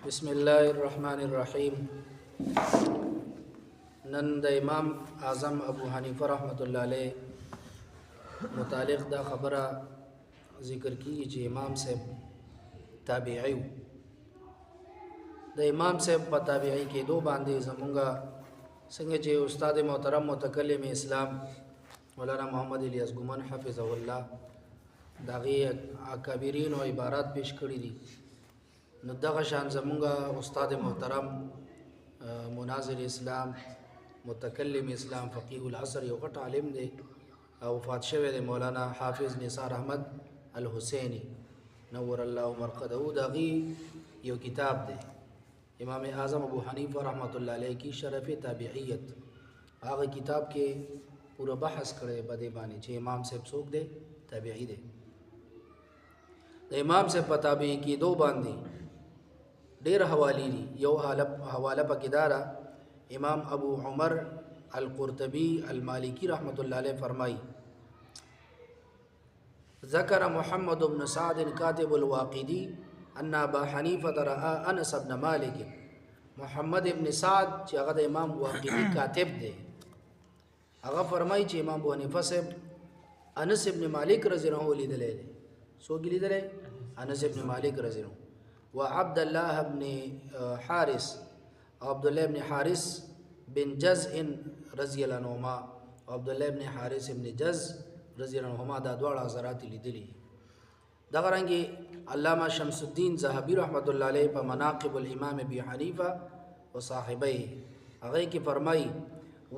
بسم الله الرحمن الرحیم. نن د امام اعظم ابو حنیفه رحمت الله علیه متعلق دا خبره ذکر کیږي چې امام صاحب تابعی و. د امام صاحب په تابعی کې دو باندې زمونږه څنګه چې استاد محترم متکلم اسلام مولانا محمد الیاس ګومن حفظه الله داغي اکابرین او عبارات پیش کړی دي، نو دغه شان زمونږه استاد محترم مناظر اسلام متکلم اسلام فقیه العصر یو غټ عالم دی او وفات شوی دی، مولانا حافظ نثار احمد الحسینی نور الله مرقده. داغي یو کتاب دی امام اعظم ابو حنیفه رحمت الله علیه کی شرف تابعیت. هغه کتاب کې پورا بحث کړی بده باندې چې امام صاحب څوک دی، تابعی دی. د امام صاحب په تابعی کې دو باندې ډیر حوالی دي. یو حواله پکې دارا امام ابو عمر القرطبی المالکی رحمت الله علیه فرمای ذکر محمد بن سعد کاتب الواقدی ان ابا حنیفه راى انس بن مالک. محمد ابن سعد چې هغه د امام واقدی کاتب دی، هغه فرمای چې امام ابو حنیفه صاحب انس ابن مالک رضی الله عنه لیدلې. سو لیدلې انس ابن مالک رضی الله وعبد الله بن حارث عبد الله بن حارث بن جزء رضی الله عنهما عبد الله بن حارث بن جز رضی الله عنهما دا دواړه حضرات لیدلي. دغه رنګي علامه شمس الدین ذهبی رحمت الله علیه په مناقب الامام ابي حنیفه وصاحبيه هغه کې فرمای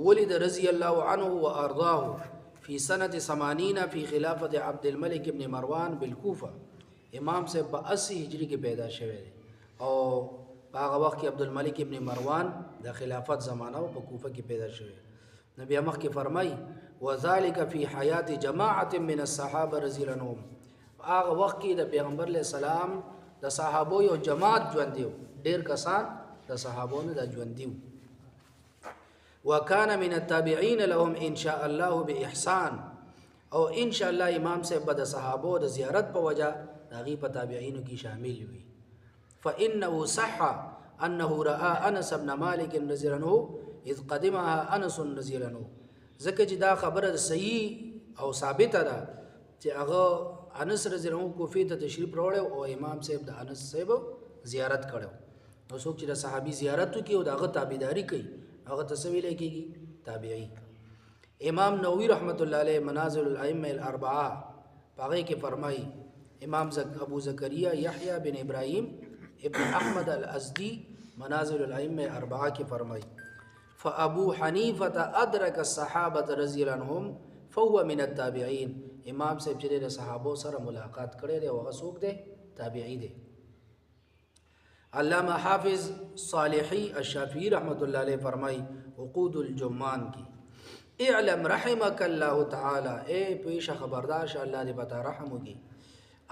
ولد رضی الله عنه وارضاه في سنه 80 في خلافه عبد الملك بن مروان بالكوفه. امام صاحب په 80 هجری کې پیدا شوی دی او هغه وخت کې عبد الملک ابن مروان د خلافت زمانہ او په کوفه کې پیدا شوی. نبی امخ کې فرمای وذالک فی حیات جماعت من الصحابه رضی الله عنهم. هغه وخت کې د پیغمبر علیه السلام د صحابو یو جماعت ژوند دیو، ډیر کسان د صحابونو د ژوند دیو. وکانه من التابعین لهم ان شاء الله باحسان. او ان شاء الله امام صاحب د صحابو د زیارت په وجه داغي په تابعینو کې شامل وي. فانه صح انه راى انس بن مالك رضی الله عنه اذ قدمها انس رضی الله عنه. ځکه چې دا خبره صحیح او ثابت ده چې هغه انس رضی الله عنه کوفه ته تشریف راوړ او امام صاحب د انس صاحب زیارت کړو. نو څوک چې د صحابي زیارت کوي او دغه تابعداري کوي هغه تسویل کېږي تابعی. امام نووي رحمت الله علیه منازل الائمه الاربعه هغه کې فرمایي امام ابو زکریا یحیی بن ابراهیم ابن احمد الازدی منازل الائمه اربعه کې فرمایي فابو حنیفه ادرک الصحابه رضی الله عنهم فهو من التابعین. امام صاحب چې د صحابو سره ملاقات کړي دی او هغه څوک دی، تابعی دی. علامہ حافظ صالحی الشافعی رحمت الله علیه فرمایي عقود الجمان کی اعلم رحمك الله تعالی، اے پیش خبردار شه الله دې پتا رحم وکي،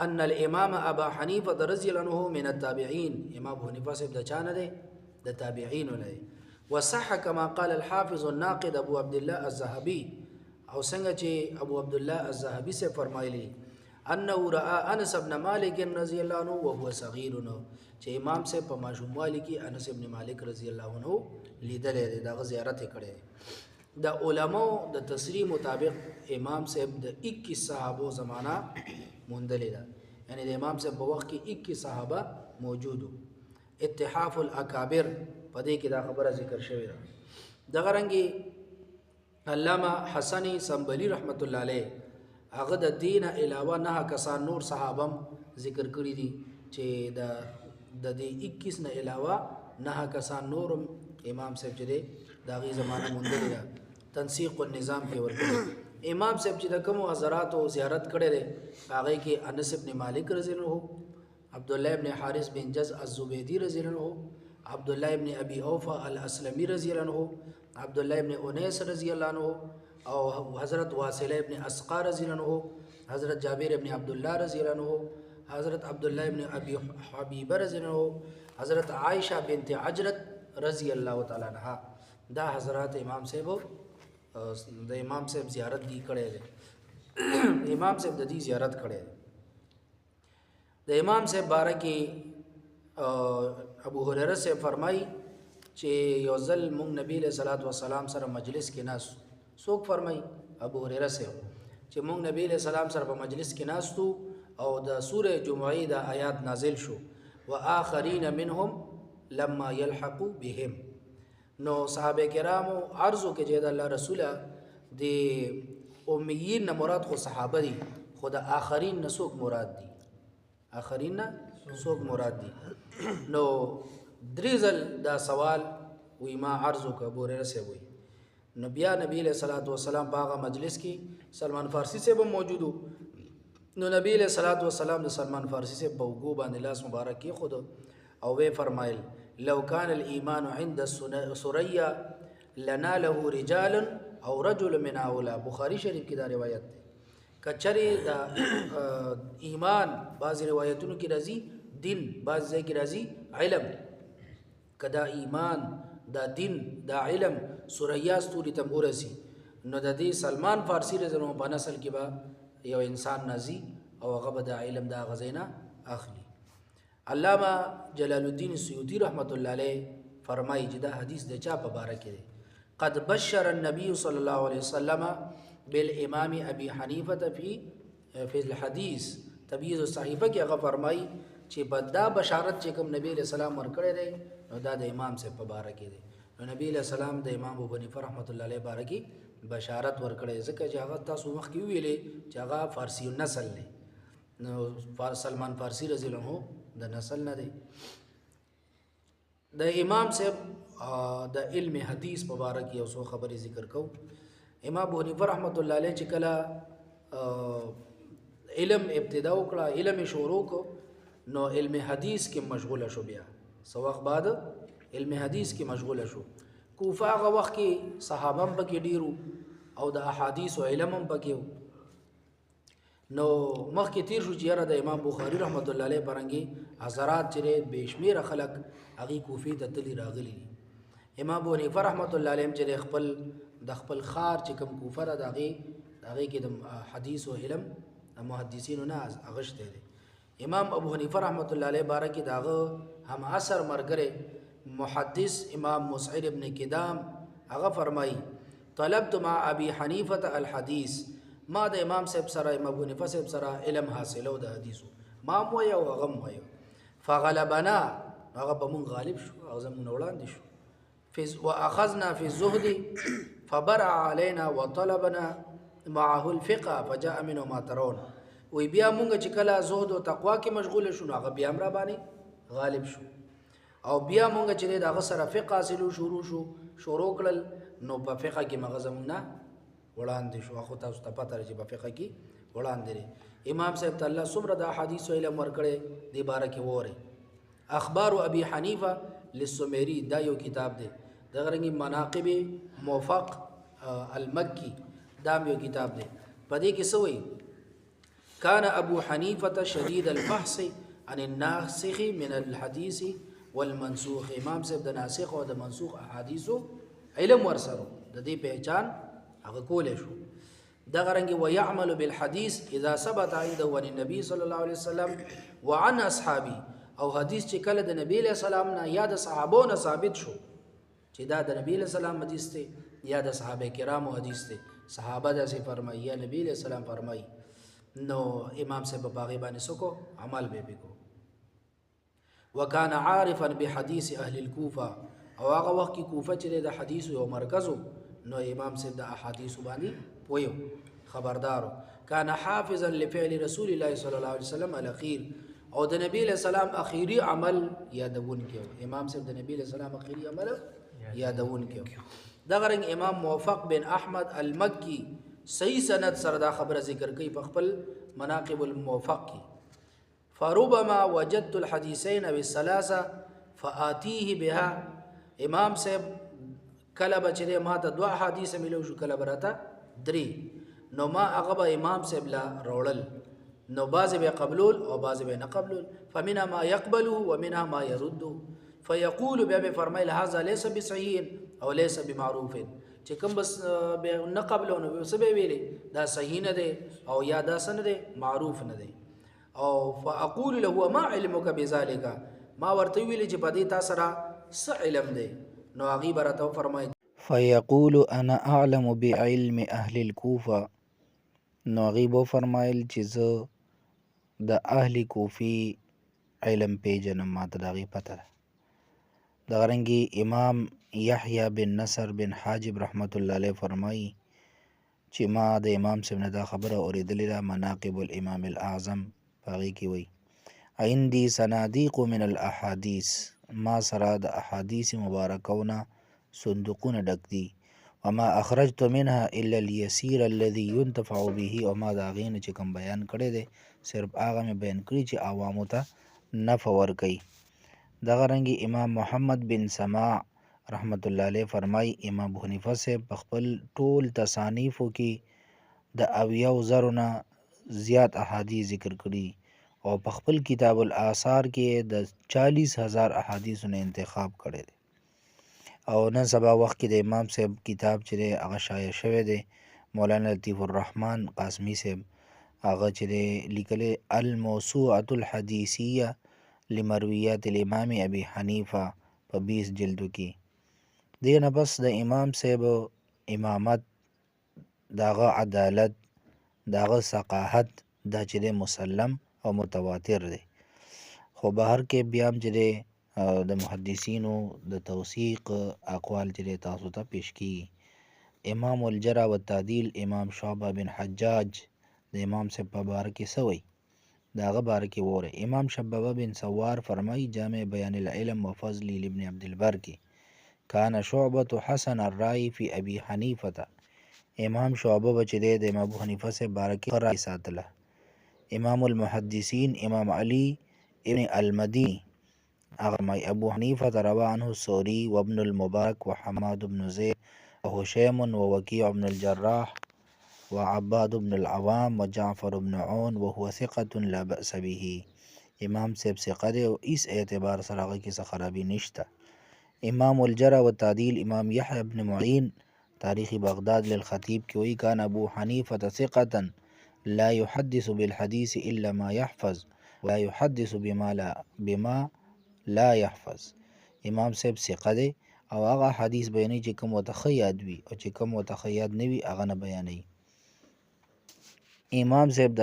ان الامام ابا حنیفه رضی الله عنه من التابعین. امام ابو حنیفه صاحب د چانه دی، د تابعین نه. وصح كما قال الحافظ الناقد ابو عبد الله الذهبي او څنګه چې ابو عبد الله الذهبي سے فرمایلی انه راى انس بن مالك رضی الله عنه وهو صغير. چې امام صاحب په ماشوموالي کې انس بن مالک رضی الله عنه لیدلې دغه زیارت کړي. د علماء د تصریح مطابق امام صاحب د 21 صحابو زمانہ موندلې ده، یعنی د امام صاحب په وخت کې 21 صحابه موجودو. اتحاف الاکابر په دې کې دا خبره ذکر شوې ده. دغه رنګي علامه حسنی سنبلی رحمت الله علیه هغه د دین علاوه نه کسان نور صحابم ذکر کړی دي چې د دې 21 نه علاوه نه کسان نور امام صاحب چې داغي زمانہ موندلې ده. تنسیق النظام کې ورته امام صاحب چې د کوم حضرات او زیارت کړي دي هغه کې انس ابن مالک رضی الله عنه، عبد الله ابن حارث بن جز الزبيدي رضی الله عنه، عبد الله ابن ابي اوفا الاسلمي رضی الله عنه، عبد الله ابن انیس رضی الله عنه، او حضرت واصله ابن اسقا رضی الله عنه، حضرت جابر ابن عبد الله رضی الله عنه، حضرت عبد الله ابن ابي حبيبه رضی الله عنه، حضرت عائشه بنت عجرت رضی الله تعالی عنها. دا حضرات امام صاحب د امام صاحب زیارت دی کړي دي. امام صاحب د دې زیارت کړي. د امام صاحب بارے کې ابو هريره سے فرمای چې یو ځل مونږ نبی له صلوات و سلام سره مجلس کې ناس څوک فرمای ابو هريره سے چې مونږ نبی له سلام سره په مجلس کې ناستو او د سوره جمعه د آیات نازل شو واخرین منهم لما يلحقوا بهم نو صحابه کرامو عرضو کې چې د الله رسوله د امیین نه مراد خو صحابه دي خو د آخرین نه څوک مراد دي آخرین نه څوک مراد دي نو دریزل دا سوال وی ما عرضو که ابو هريره سے وی نو بیا نبی علیہ الصلوۃ والسلام باغ مجلس کی سلمان فارسی سے به موجودو نو نبی علیہ الصلوۃ والسلام د سلمان فارسی سے بوګو باندې لاس مبارک کی خود او وی فرمایل لو كان الايمان عند سوريا لناله رجال او رجل من هؤلاء بخاری شریف کی دا روایت ده کچری دا ایمان بعض روایتونو کی راځي دین بعض ځای کی راځي علم کدا ایمان دا دین دا علم سوریا ستوري تم ورسی نو د دې سلمان فارسی رضی الله په نسل کې با یو انسان نازي او هغه د علم دا غزینا اخلي علامہ جلال الدین سیوطی رحمت الله علیه فرمایي چې دا حدیث د چا په باره کې دی قد بشر النبي صلی الله علیه وسلم بالامام ابي حنیفه فی الحديث تبییض الصحیفه کې هغه فرمایي چې بدا بشارت چې کوم نبی علیہ السلام ورکړی دی نو دا د امام سے په باره کې دی نو نبی علیہ السلام د امام ابو حنیفه رحمت الله علیه باره کې بشارت ورکړی ځکه چې هغه تاسو مخکې ویلې چې هغه فارسی النسل دی نو سلمان فارسی رضی الله عنه د نسل نه دی د امام صاحب د علم حدیث مبارک یو څو خبرې ذکر کو امام ابو حنیفه رحمت الله علیه چې کله علم ابتدا وکړه علم شروع کو نو علم حدیث کې مشغوله شو بیا سو وخت بعد علم حدیث کې مشغوله شو کوفه هغه وخت کې صحابه هم پکې ډیرو او د احادیث او علم هم پکې نو مخکې تیر شو چې یاره د امام بخاری رحمت الله علیه پرنګي حضرات چې بشمیر خلق هغه کوفه ته تلی راغلي امام ابو حنیفه رحمت الله علیه چې خپل د خپل خار چې کوم کوفه را دغه کې د حدیث او علم محدثینو نه اغشته دي امام ابو حنیفه رحمت الله علیه بارک داغه هم عصر مرګره محدث امام مسعر ابن کدام هغه فرمای طلبت مع ابي حنیفه الحديث ما د امام صاحب سره امام ابو حنیفه صاحب سره علم حاصلو د حدیثو ما مو یو غم وایو فغلبنا هغه به مون غالب شو هغه زمون وړاندې شو واخذنا في الزهد فبرع علينا وطلبنا معه الفقه فجاء منه ما ترون وی بیا مونږ چې کله زهد او تقوا کې مشغول شو هغه بیا امر باندې غالب شو او بیا مونږ چې دغه سره فقه حاصلو شروع کړل نو په فقه کې مغزمونه وړاندې شو خو تاسو ته پته لري چې په فقه کې وړاندې امام صاحب تعالی څومره د احادیث او علم ورکړي دی باره کې وره اخبار ابي حنیفه للسمیری دا یو کتاب دی دغه رنګي مناقب موفق المکی دا یو کتاب دی پدې کې سوې كان ابو حنیفه شدید الفحص عن الناسخ من الحديث والمنسوخ امام صاحب د ناسخ او د منسوخ احادیثو علم ورسره د دې پہچان هغه کولې شو دغه رنګ ويعمل بالحديث اذا ثبت عنده عن النبي صلى الله عليه وسلم وعن اصحابه او حدیث چې کله د نبی له سلام نه یا د صحابو نه ثابت شو چې دا د نبی له سلام حدیث ته یا د صحابه کرامو حدیث ته صحابه داسې فرمایي یا نبی له سلام فرمایي نو امام صاحب باغی باندې سکو عمل به کو وکانا عارفا بحديث اهل الكوفه او هغه وخت کې کوفه چې د حدیث یو مرکزو نو امام صاحب د احادیث باندې پویو خبردارو کان حافظا لفعل رسول الله صلی الله علیه وسلم الاخير او د نبی له سلام اخیری عمل یادون کیو امام صاحب د نبی له سلام اخیری عمل یادون کیو دغه رنګ امام موفق بن احمد المکی صحیح سند سره دا خبره ذکر کوي په خپل مناقب الموفق کی فربما وجدت الحديثين بالثلاثه فاتيه بها امام صاحب کله بچره ما ته دوه حدیث ملو شو کله برته درې نو ما هغه امام صاحب لا روړل نو بعض به قبلول او بعض به نه قبلول فمنها ما يقبله ومنها ما يرده فيقول به فرمایل هذا ليس بصحيح او ليس بمعروف چې کوم بس به نه قبلونه به سبه ویلي دا صحیح نه دی او یا دا سن دی معروف نه دی او فاقول له ما علمك بذلك ما ورته ویل چې په دې تا سره څه علم دی نو هغې به راته وفرمایي فیقول انا اعلم بعلم اهل الکوفه، نو هغې به وفرمایل چې زه د اهل کوفي علم پیژنم، ما ته د هغې پته ده. دغه رنګې امام یحیی بن نصر بن حاجب رحمت الله علیه فرمایي چې ما د امام صاحب نه دا خبره اورېدلې ده، مناقب الامام الاعظم په هغې کې وایي عندي صنادیق من الاحادیث، ما سره د احادیث مبارکونه صندوقونه ډک دي، وما اخرجت منها الا اليسير الذي ينتفع به، او ما د هغې نه چې کوم بیان کړی دی صرف هغه مې بیان کړي چې عوامو ته نفع ورکوي. دغه رنګې امام محمد بن سماع رحمت الله علیه فرمای امام ابو حنیفه صاحب په خپل ټول تصانیفو کې د 70,000 نه زیات احادیث ذکر کړي او په خپل کتاب الاثار کې د 40,000 احادیثو نه انتخاب کړی دی. او نن سبا وخت کې د امام صاحب کتاب چې دی هغه شایع شوی دی، مولانا لطیف الرحمن قاسمی صاحب هغه چې دی لیکلی الموسوعة الحدیثیه لمرویات الامام ابي حنیفه په 20 جلدو کې. دې نه بس د امام صاحب امامت، داغه عدالت، داغه ثقاحت دا چې دی مسلم او متواتر دی. خو بهر کې بیا هم چې دی د محدثینو د توثیق اقوال چې دی تاسو ته پیش کیږي. امام الجرح والتعدیل امام شعبه بن حجاج د امام صاحب په باره کې څه وایي د هغه باره کې وره. امام شبابه بن سوار فرمایي جامع بیان العلم و فضل لابن عبدالبر کې کان شعبة حسن الرای فی ابي حنیفه، امام شعبه به چې دی د امام ابو حنیفه صاحب باره کې ښه رای ساتله. امام المحدثین امام علی ابن المدینی هغه مای ابو حنیفه روى عنه الثوري وابن المبارك وحماد بن زيد وهشيم ووكيع بن الجراح وعباد بن العوام وجعفر بن عون وهو ثقة لا بأس به. امام صاحب ثقه دی او هیڅ اعتبار سره هغه کې څه خرابي نشته. امام الجرح والتعدیل امام یحیی بن معین تاریخ بغداد للخطیب کې وی کان ابو حنیفه ثقة لا يحدث بالحديث الا ما يحفظ ولا يحدث بما لا يحفظ. امام صاحب ثقه دی او هغه حدیث بیانوي چې کوم ورته ښه یاد وي او چې کوم ورته ښه یاد نه وي هغه نه بیانوي. امام صاحب د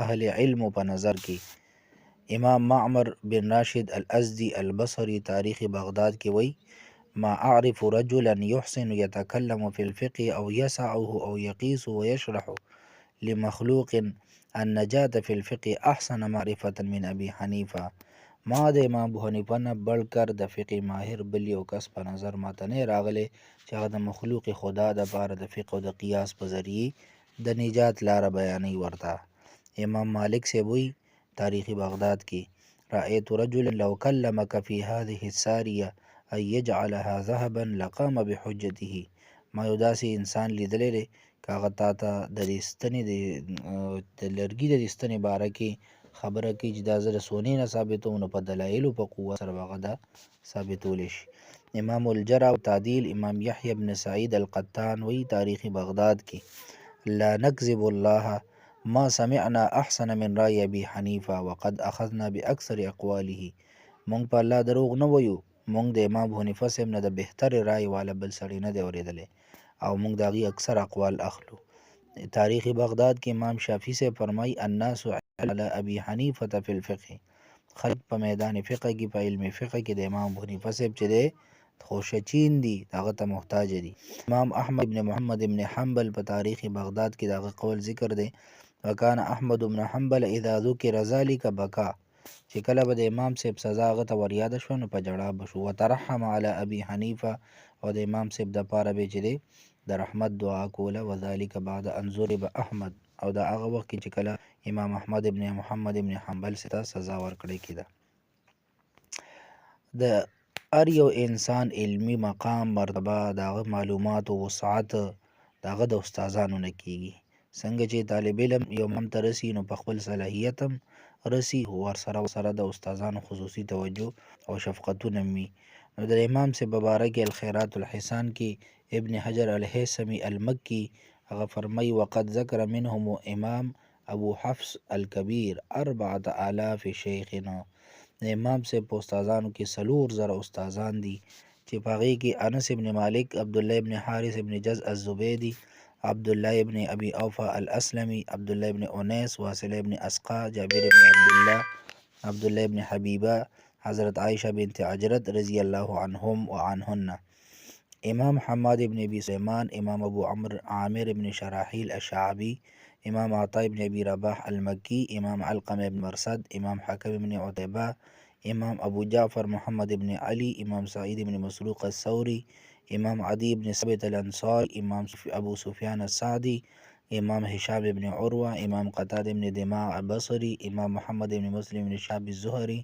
اهل علم په نظر کې امام معمر بن راشد الازدي البصري تاریخ بغداد کې وی ما اعرف رجلا يحسن يتكلم في الفقه او يسعه او يقيس ويشرح لمخلوق النجاة في الفقه احسن معرفة من ابي حنیفه. ما د امام ابو حنیفه نه بړکر د فقه ماهر بل یو کس په نظر ماته نه راغلی چې هغه د مخلوق خدا د پاره د فقه او د قیاس په ذریعه د نجات لاره بیانوي ورته. امام مالک صاحب وی تاریخ بغداد کې رأيت رجلا لو كلمك في هذه الساریه ان يجعلها ذهبا لقام بحجته. ما یو داسې انسان لیدلی دی که هغه تا ته د دې ستنې د لرګي د دې ستنې باره کې خبره کوي چې دا زه د سونې نه ثابتوم نو په دلایلو په قوت سره به هغه دا ثابتولی شي. امام الجرح والتعدیل امام یحیی بن سعید القطان وی تاریخ بغداد کې لا نكذب الله ما سمعنا احسن من رأي ابي حنیفه وقد اخذنا باکثر اقواله. مونږ په الله دروغ نه وایو، مونږ د امام ابو حنیفه صاحب نه د بهتر رای والا بل سړی نه دی اورېدلی او مونږ د هغې اکثر اقوال اخلو. تاریخ بغداد کې امام شافعي صاحب فرمای الناس على ابي حنیفه فی الفقه، خلق په میدان فقه کې په علم فقه کې د امام ابو حنیفه صاحب چې دی خوشچین دي هغه ته محتاج دي. امام احمد بن محمد بن حنبل په تاریخ بغداد کې دغه قول ذکر دی وکان احمد بن حنبل اذا ذکر ذلك بکا، چې کله به د امام صاحب سزا هغه ته وریاده شوه نو په جړا به شو. وترحم على ابي حنیفه، او د امام صاحب د پاره به چې دی د رحمت دعا کوله. وذلك بعد ان ضرب احمد، او د هغه وخت کې چې کله امام احمد ابن محمد ابن حنبل ته سزا ورکړی کېده. د هر یو انسان علمی مقام مرتبه دغه معلومات او وسعت دغه د استادانو نه کېږي. څنګه چې طالب علم یو مقام ته رسي نو په خپل صلاحیت هم رسي، ورسره د استادانو خصوصي توجه او شفقتونه وي. نو د امام صاحب باره کې الخيرات الحسان کې ابن حجر الهیثمی المکی هغه فرمای وقد ذکر منهم امام ابو حفص الکبیر 4000 شیخنا. د امام صاحب په استادانو کې 4,000 استادان دي چې په هغې کې انس ابن مالک، عبدالله ابن حارث ابن جز الزبیدي، عبدالله ابن ابي اوفا الاسلمي، عبدالله ابن انیس، واصله ابن اسقا، جابر ابن عبدالله، عبدالله ابن حبیبه، حضرت عائشہ بنت عجرت رضی الله عنهم وعنهن، امام حماد ابن ابي سليمان، امام ابو عامر ابن شراحيل الشعبي، امام عطاء ابن ابي رباح المكي، امام علقمه ابن مرصد، امام حكم ابن عتيبة، امام ابو جعفر محمد ابن علي، امام سعيد ابن مسروق الثوري، امام عدي ابن ثابت الانصاري، امام ابو سفيان السعدي، امام هشام ابن عروة، امام قتادة ابن دماء البصري، امام محمد ابن مسلم ابن شهاب الزهري،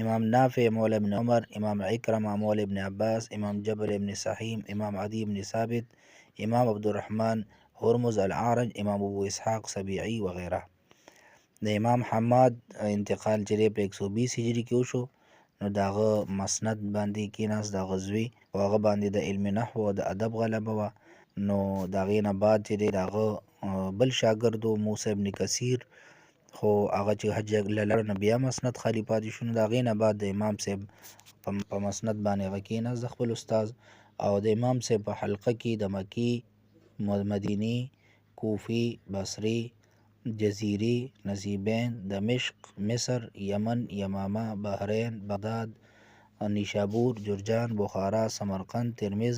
امام نافع مولى ابن عمر، امام عكرمة مولى ابن عباس، امام جبل ابن سحيم، امام عدي ابن ثابت، امام عبد الرحمن هرمز العارج، امام ابو اسحاق سبيعي وغيره. د امام حماد انتقال چې دی په 120 هجري کې وشو، نو د هغه مسند باندې کېناست، د هغه زوی، او هغه باندې د علم نحو او د ادب غلبه وه. نو د هغې نه بعد چې دی د هغه بل شاګرد و موسی ابن کثیر، خو هغه چې حج له لړ نه بیا مسند خالي پاتې شو، نو د هغې نه بعد د امام صاحب په مسند باندې هغه کېناست د خپل استاذ، او د امام صاحب په حلقه کې د مکې، مدینې، کوفي، بصري، جزیري، نصیبین، دمشق، مصر، یمن، یمامه، بحرین، بغداد، نیشابور، جرجان، بخارا، سمرقند، ترمز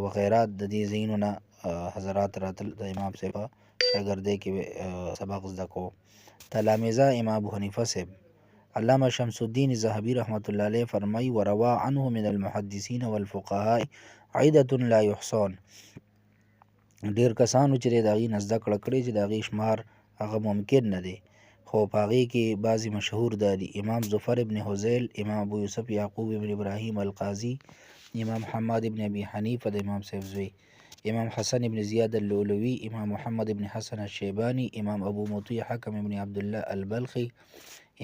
وغیره د دې ځایونو نه حضرات راتل د امام صاحب په شاګردۍ کې سبق زده کو. تلامذه امام ابو حنیفه صاحب، علامه شمس الدین ذهبي رحمت الله علیه فرمایي وروا عنه من المحدثین والفقهاء عدة لا يحصون، ډیر کسانو چې د هغې نه زده کړه کړې چې د هغې شمار هغه ممکن نه دی، خو په هغې کې بعضې مشهور دا دي: امام ظفر ابن حذیل، امام ابو یوسف یعقوب ابن ابراهیم القاضي، امام حماد ابن ابي حنیفه د امام صاحب زوی، امام حسن ابن زیاد اللؤلؤي، امام محمد ابن حسن الشیبانی، امام ابو مطیع حکم ابن عبدالله البلخي،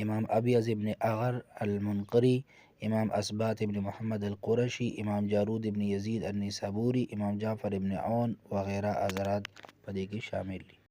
امام ابیض ابن اغر المنقري، امام اثبات ابن محمد القرشي، امام جارود ابن یزید النیسابوري، امام جعفر ابن عون وغیره حضرات په دې کې شامل دي.